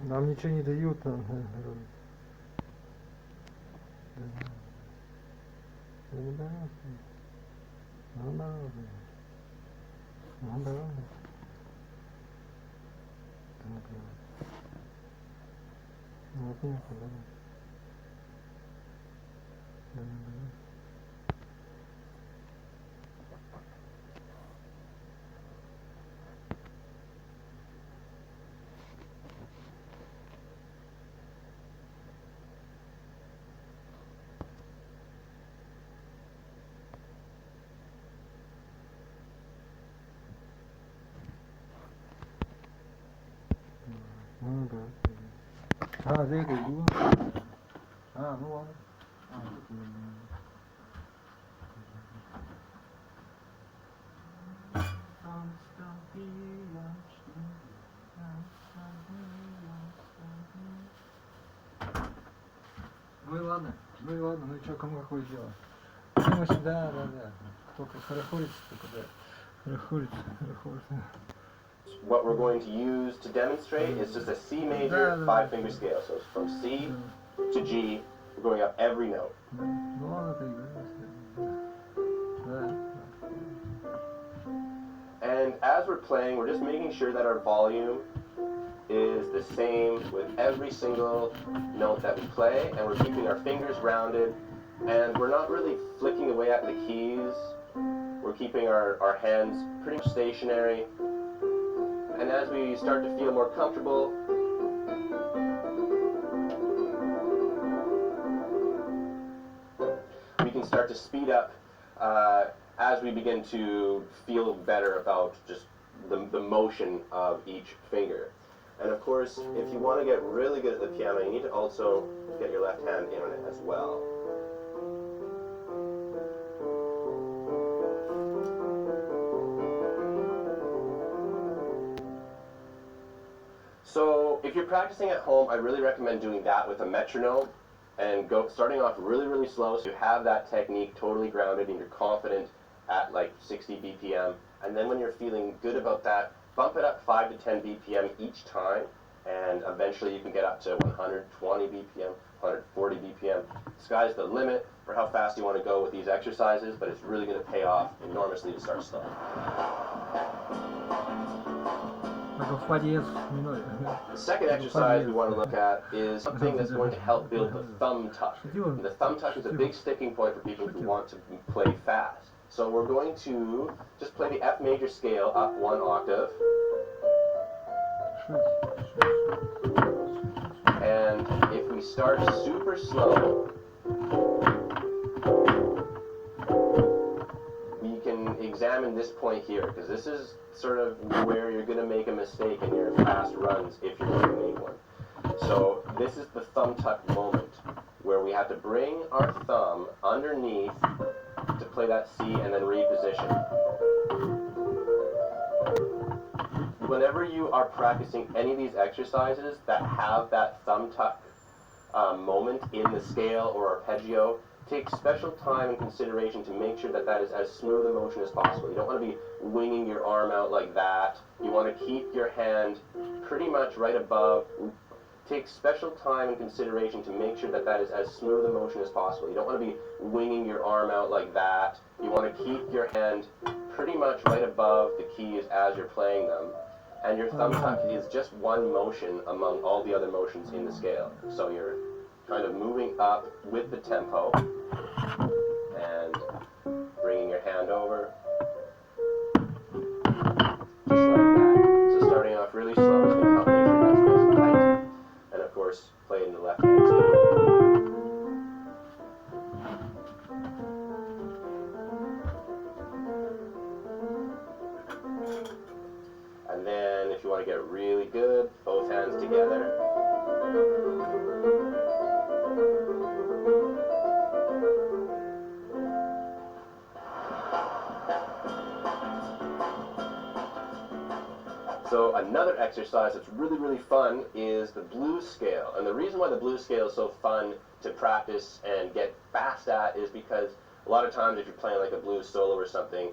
Нам ничего не дают. Ну да. А, да, это было. А, ну ладно. Ну и ладно, ну и что, кому какое дело? Да. Только хорохорится, хорохорится. What we're going to use to demonstrate is just a C major 5-finger scale. So it's from C to G, we're going up every note. And as we're playing, we're just making sure that our volume is the same with every single note that we play, and we're keeping our fingers rounded, and we're not really flicking away at the keys. We're keeping our hands pretty much stationary. And as we start to feel more comfortable, we can start to speed up as we begin to feel better about just the motion of each finger. And of course, if you want to get really good at the piano, you need to also get your left hand in on it as well. So if you're practicing at home, I really recommend doing that with a metronome and starting off really, really slow so you have that technique totally grounded and you're confident at like 60 BPM. And then when you're feeling good about that, bump it up 5 to 10 BPM each time, and eventually you can get up to 120 BPM, 140 BPM. Sky's the limit for how fast you want to go with these exercises, but it's really going to pay off enormously to start slow. The second exercise we want to look at is something that's going to help build the thumb tuck. And the thumb tuck is a big sticking point for people who want to play fast. So we're going to just play the F major scale up 1 octave. And if we start super slow, we can examine this point here, because this is sort of where you're going to make a mistake in your fast runs if you're going to make one. So this is the thumb tuck moment, where we have to bring our thumb underneath to play that C and then reposition. Whenever you are practicing any of these exercises that have that thumb tuck moment in the scale or arpeggio, take special time and consideration to make sure that that is as smooth a motion as possible. You don't want to be winging your arm out like that. You want to keep your hand pretty much right above. Take special time and consideration to make sure that that is as smooth a motion as possible. You don't want to be winging your arm out like that. You want to keep your hand pretty much right above the keys as you're playing them. And your thumb tuck is just one motion among all the other motions in the scale. So you're kind of moving up with the tempo and bringing your hand over. Just like that. So starting off really slow is going to help make sure that's nice and tight. And of course, play it in the left hand too. And then if you want to get really good, both hands together. So another exercise that's really, really fun is the blues scale. And the reason why the blues scale is so fun to practice and get fast at is because a lot of times if you're playing like a blues solo or something,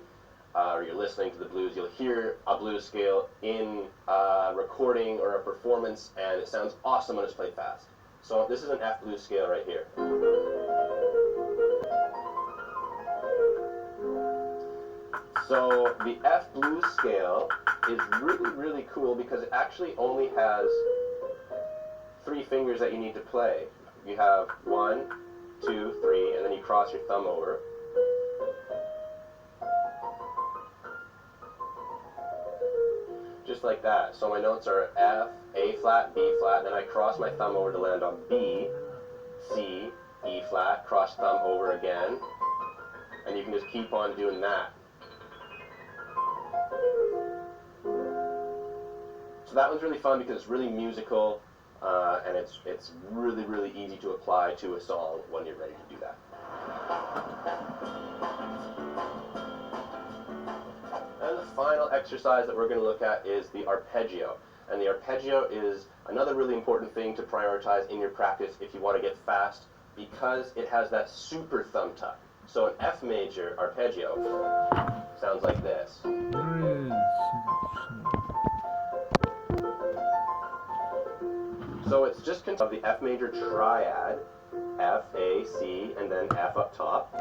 or you're listening to the blues, you'll hear a blues scale in a recording or a performance, and it sounds awesome when it's played fast. So this is an F blues scale right here. So the F blues scale is really, really cool because it actually only has 3 fingers that you need to play. You have 1, 2, 3, and then you cross your thumb over. Just like that. So my notes are F, A flat, B flat, then I cross my thumb over to land on B, C, E flat, cross thumb over again, and you can just keep on doing that. So that one's really fun because it's really musical, and it's really, really easy to apply to a song when you're ready to do that. And the final exercise that we're going to look at is the arpeggio. And the arpeggio is another really important thing to prioritize in your practice if you want to get fast, because it has that super thumb tuck. So an F major arpeggio sounds like this. So it's just of the F major triad, F, A, C, and then F up top.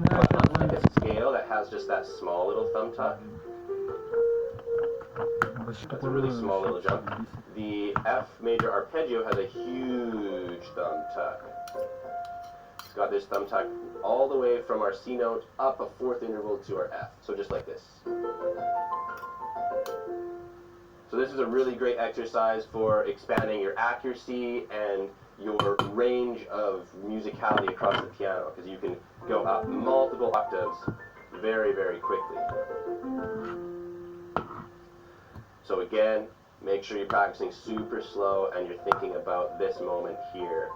But unlike a scale that has just that small little thumb tuck, that's a really small little jump, the F major arpeggio has a huge thumb tuck. It's got this thumb tuck all the way from our C note up a 4th interval to our F. So just like this. So this is a really great exercise for expanding your accuracy and your range of musicality across the piano, because you can go up multiple octaves very, very quickly. So again, make sure you're practicing super slow and you're thinking about this moment here.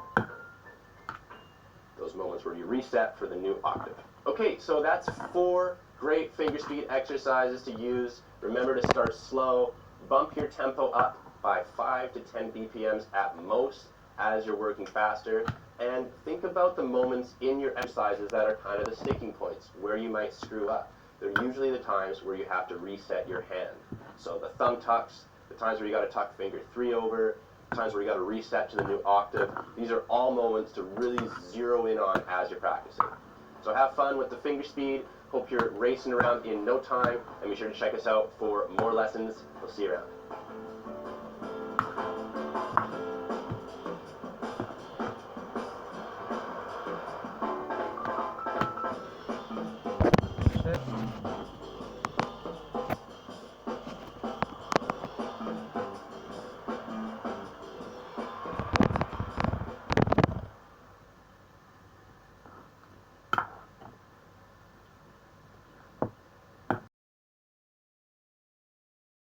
Those moments where you reset for the new octave. Okay, so that's 4 great finger speed exercises to use. Remember to start slow. Bump your tempo up by 5 to 10 BPMs at most as you're working faster, and think about the moments in your exercises that are kind of the sticking points, where you might screw up. They're usually the times where you have to reset your hand. So the thumb tucks, the times where you got to tuck finger 3 over, the times where you got to reset to the new octave. These are all moments to really zero in on as you're practicing. So have fun with the finger speed. Hope you're racing around in no time, and be sure to check us out for more lessons. We'll see you around.